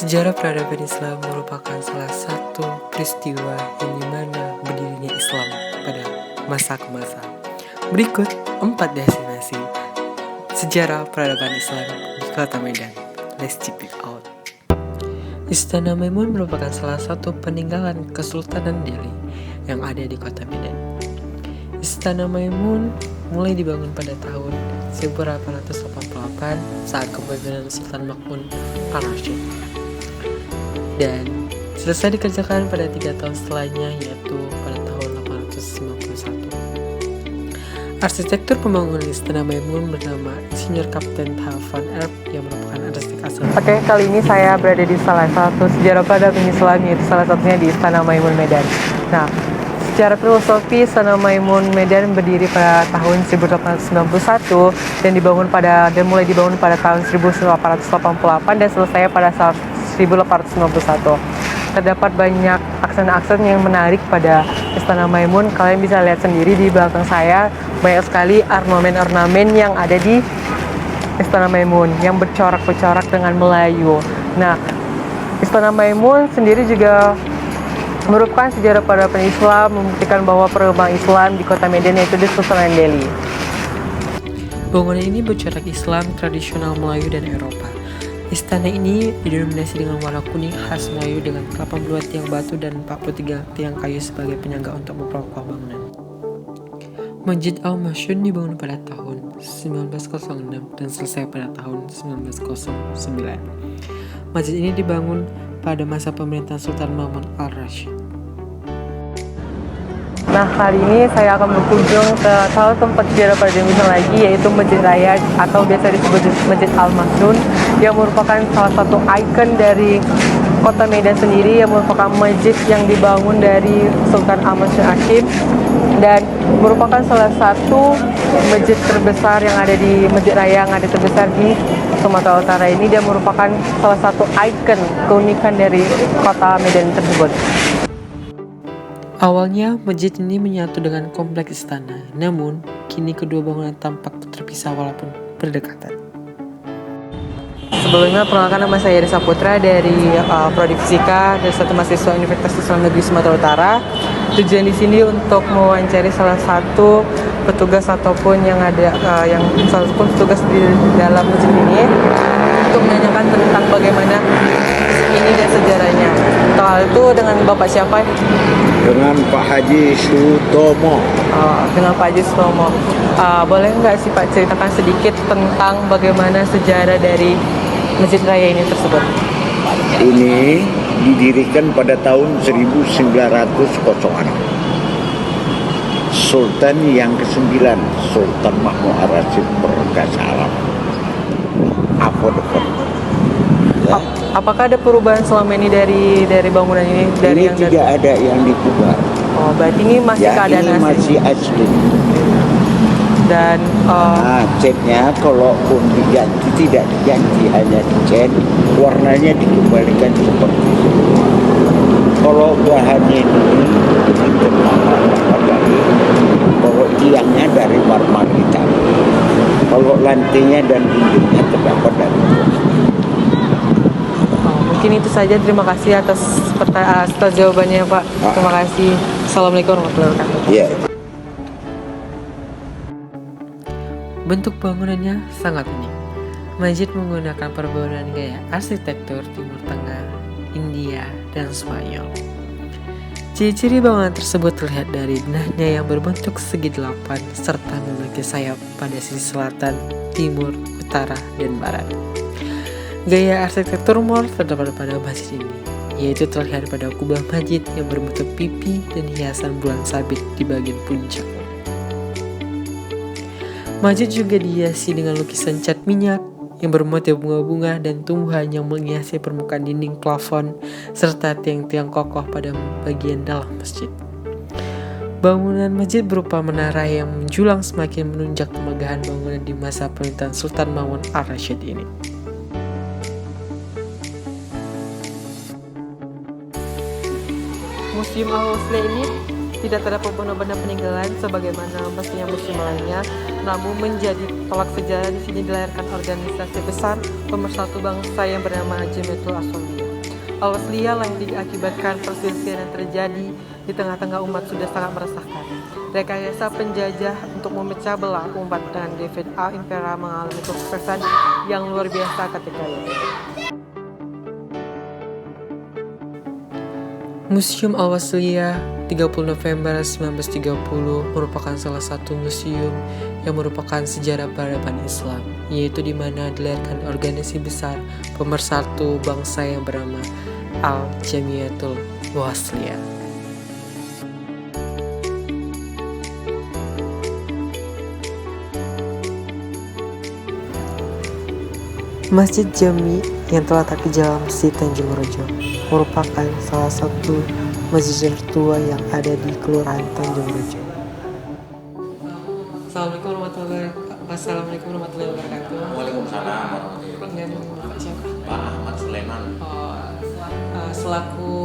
Sejarah peradaban Islam merupakan salah satu peristiwa yang dimana berdirinya Islam pada masa ke masa. Berikut 4 destinasi sejarah peradaban Islam di Kota Medan. Let's check it out. Istana Maimun merupakan salah satu peninggalan Kesultanan Delhi yang ada di Kota Medan. Istana Maimun mulai dibangun pada tahun 1888 saat kepemimpinan Sultan Mahmud Ar-Rasyid dan selesai dikerjakan pada 3 tahun setelahnya, yaitu pada tahun 1891. Arsitektur pembangunan Istana Maimun bernama Insinyur Kapten Van Erp yang merupakan arsitek asal. Oke, kali ini saya berada di salah satu sejarah peradaban Islam, yaitu salah satunya di Istana Maimun Medan. Nah, secara filosofi, Istana Maimun Medan berdiri pada tahun 1891 dan mulai dibangun pada tahun 1888 dan selesai pada 1891. Terdapat banyak aksen-aksen yang menarik pada Istana Maimun. Kalian bisa lihat sendiri di belakang saya, banyak sekali ornamen-ornamen yang ada di Istana Maimun yang bercorak-corak dengan Melayu. Nah, Istana Maimun sendiri juga merupakan sejarah peradaban Islam, membuktikan bahwa perkembangan Islam di Kota Medan yaitu di Sultan Delhi. Bangunan ini bercorak Islam tradisional Melayu dan Eropa. Istana ini didominasi dengan warna kuning khas Melayu dengan 82 tiang batu dan 43 tiang kayu sebagai penyangga untuk memperkokoh bangunan. Masjid Al-Masyun dibangun pada tahun 1906 dan selesai pada tahun 1909. Masjid ini dibangun pada masa pemerintahan Sultan Mahmud Ar-Rasyid. Nah, kali ini saya akan berkunjung ke salah tempat sejarah peradaban Islam lagi, yaitu Masjid Raya atau biasa disebut Masjid Al-Masyun, yang merupakan salah satu ikon dari Kota Medan sendiri, yang merupakan masjid yang dibangun dari Sultan Ahmad Syahid dan merupakan salah satu masjid terbesar yang ada di Masjid Raya yang ada terbesar di Sumatera Utara ini. Dia merupakan salah satu ikon keunikan dari Kota Medan tersebut. Awalnya, masjid ini menyatu dengan kompleks istana, namun kini kedua bangunan tampak terpisah walaupun berdekatan. Sebelumnya, perkenalkan, nama saya Risa Putra dari Prodi Fisika dari satu mahasiswa Universitas Islam Negeri Sumatera Utara. Tujuan di sini untuk mewawancari salah satu petugas ataupun salah satu petugas di dalam masjid ini untuk menanyakan tentang bagaimana ini dan sejarahnya. Untuk hal itu dengan Bapak siapa? Dengan Pak Haji Sutomo. Dengan Pak Haji Sutomo. Boleh nggak sih Pak ceritakan sedikit tentang bagaimana sejarah dari Masjid Raya ini tersebut? Ini didirikan pada tahun 1906. Sultan yang ke-9, Sultan Mahmud Ar-Rasyid Berkasa Alam. Ya. Apakah ada perubahan selama ini dari bangunan ini? Ini tidak ada yang diubah. Oh, berarti ini masih keadaan ini masih asli. Dan catnya kalaupun diganti tidak diganti, hanya dicat, warnanya dikembalikan seperti itu. Kalau bahannya ini bahwa tiangnya dari marmer hitam. Kalau lantainya dan dindingnya terdapat dari mungkin itu saja. Terima kasih atas jawabannya Pak. Terima kasih. Assalamualaikum warahmatullahi wabarakatuh. Yeah. Bentuk bangunannya sangat unik. Masjid menggunakan perpaduan gaya arsitektur Timur Tengah, India, dan Spanyol. Ciri-ciri bangunan tersebut terlihat dari denahnya yang berbentuk segi 8 serta memiliki sayap pada sisi selatan, timur, utara, dan barat. Gaya arsitektur Moor terdapat pada masjid ini, yaitu terlihat pada kubah masjid yang berbentuk pipi dan hiasan bulan sabit di bagian puncak. Masjid juga dihiasi dengan lukisan cat minyak yang bermotif bunga-bunga dan tumbuhan yang menghiasi permukaan dinding plafon serta tiang-tiang kokoh pada bagian dalam masjid. Bangunan masjid berupa menara yang menjulang semakin menunjang kemegahan bangunan di masa pemerintahan Sultan Mahmud Ar-Rasyid ini. Museum Al-Husna ini tidak terdapat benda-benda peninggalan sebagaimana mestinya museum lainnya, namun menjadi tolak sejarah. Di sini dilahirkan organisasi besar pemersatu bangsa yang bernama Jamiatul Asoliyah. Al-Wasliyah lah yang diakibatkan perselisihan yang terjadi di tengah-tengah umat sudah sangat meresahkan. Rekayasa penjajah untuk memecah belah umat dengan David A. Impera mengalami kesuksesan yang luar biasa ketika itu. Museum Al-Wasliyah 30 November 1930 merupakan salah satu museum yang merupakan sejarah peradaban Islam, yaitu di mana dilahirkan organisasi besar pemersatu bangsa yang bernama Al-Jamiatul Wasliyah. Masjid Jami yang terletak di Jalan Masjid Tanjung Rejo merupakan salah satu masjid tertua yang ada di Kelurahan Tanjung Rejo. Assalamualaikum warahmatullahi wabarakatuh. Waalaikumsalam warahmatullahi wabarakatuh. Dengan Pak siapa? Pak Ahmad Sulaiman. Selaku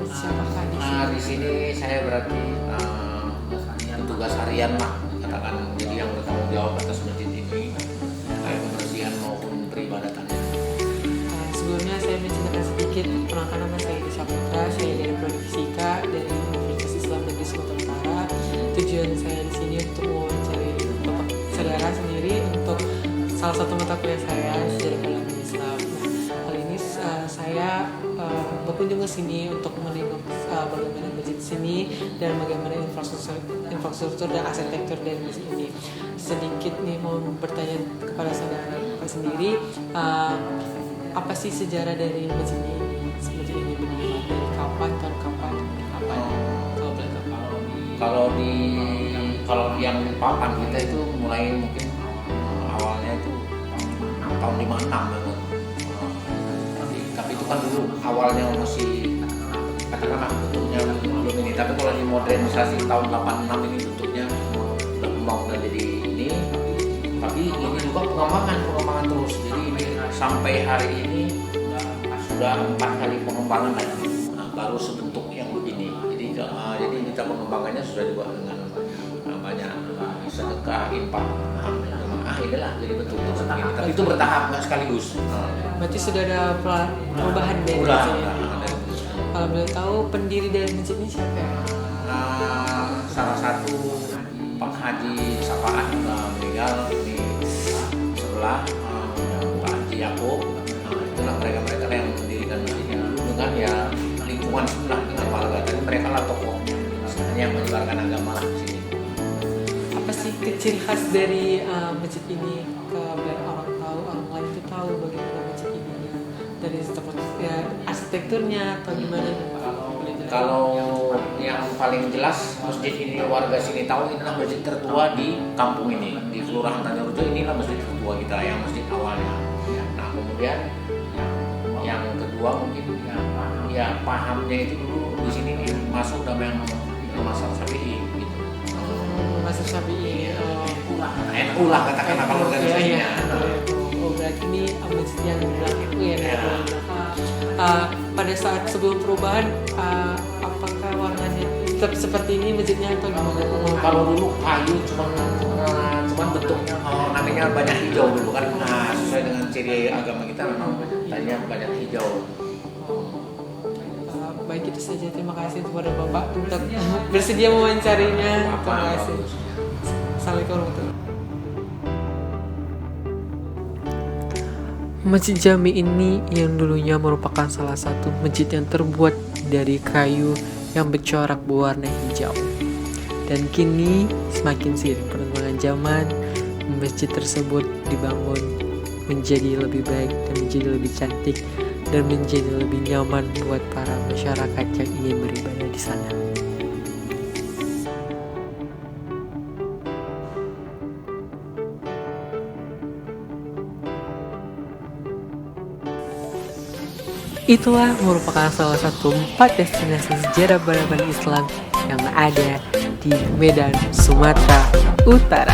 siapakah di sini? Di sini saya berarti tugas harian lah, katakan, jadi yang bertanggung jawab atas masjid ini, baik pembersihan maupun peribadatannya. Sebelumnya saya menceritakan sedikit perkenalkan nama saya Edi Saputra, saya dari Prodi Fisika dari Universitas Islam Negeri Sumatera Utara. Tujuan saya di sini untuk mewawancari Bapak saudara sendiri untuk salah satu mata kuliah saya, sejarah peradaban Islam. Nah, kali ini saya berkunjung ke sini untuk menengok bagaimana masjid sini dan bagaimana infrastruktur dan arsitektur dari masjid ini. Sedikit nih mau bertanya kepada saudara sendiri, apa sih sejarah dari masjid ini? Masjid ini berdiri dari kapan, tahun kapan, kalau boleh tahu? Kalau yang papan kita itu mulai mungkin awalnya itu tahun 56 banget. Tapi itu kan dulu awalnya masih katakanlah bentuknya belum ini. Tapi kalau dimodernisasi tahun 86 ini bentuknya udah kembang udah jadi ini. Tapi ini juga pengembangan terus. Jadi ini sampai hari ini sudah 4 kali pengembangan lagi. Baru sebentuk yang begini. Jadi kita pengembangannya sudah juga dengan banyak sedekah, infak, inilah jadi bentuk begini. Tapi itu bertahap nggak sekaligus. Berarti sudah ada perubahan dari masjid ini. Kalau boleh tahu pendiri dari masjid ini siapa ya? Salah satu Pak Haji Sapaat meninggal di sebelah Pak Haji Yaakob. Itulah mereka yang mendirikan masjid ini dengan ya lingkungan sebelah dengan warga. Tapi mereka lah tokoh sebenarnya yang menyebarkan agama lah di sini. Apa sih ciri khas dari masjid ini biar orang lain itu tahu bagaimana masjid ini dari ya, arsitekturnya atau gimana? Kalau yang paling jelas masjid ini warga sini tahu inilah masjid tertua di kampung ini, di Kelurahan Tanjung Rejo. Inilah masjid tertua kita yang masjid awalnya. Nah kemudian yang kedua mungkin ya pahamnya itu dulu di sini masuk dalam yang Mazhab Syafi'i gitu. Mazhab Syafi'i. NU lah katakanlah kalau organisasinya. Berarti ini masjid yang bilang itu ya. Pada saat sebelum perubahan, apakah warnanya tetap seperti ini masjidnya atau gimana? Kalau dulu kayu cuman bentuknya namanya banyak hijau dulu kan, sesuai dengan ciri agama kita memang tadinya banyak hijau. Baik, itu saja. Terima kasih kepada Bapak untuk bersedia mewawancarinya. Terima kasih. Assalamualaikum warahmatullahi wabarakatuh. Masjid Jami ini yang dulunya merupakan salah satu masjid yang terbuat dari kayu yang bercorak berwarna hijau. Dan kini semakin seiring perkembangan zaman, masjid tersebut dibangun menjadi lebih baik dan menjadi lebih cantik dan menjadi lebih nyaman buat para masyarakat yang ingin beribadah di sana. Itulah merupakan salah satu 4 destinasi sejarah peradaban Islam yang ada di Medan, Sumatera Utara.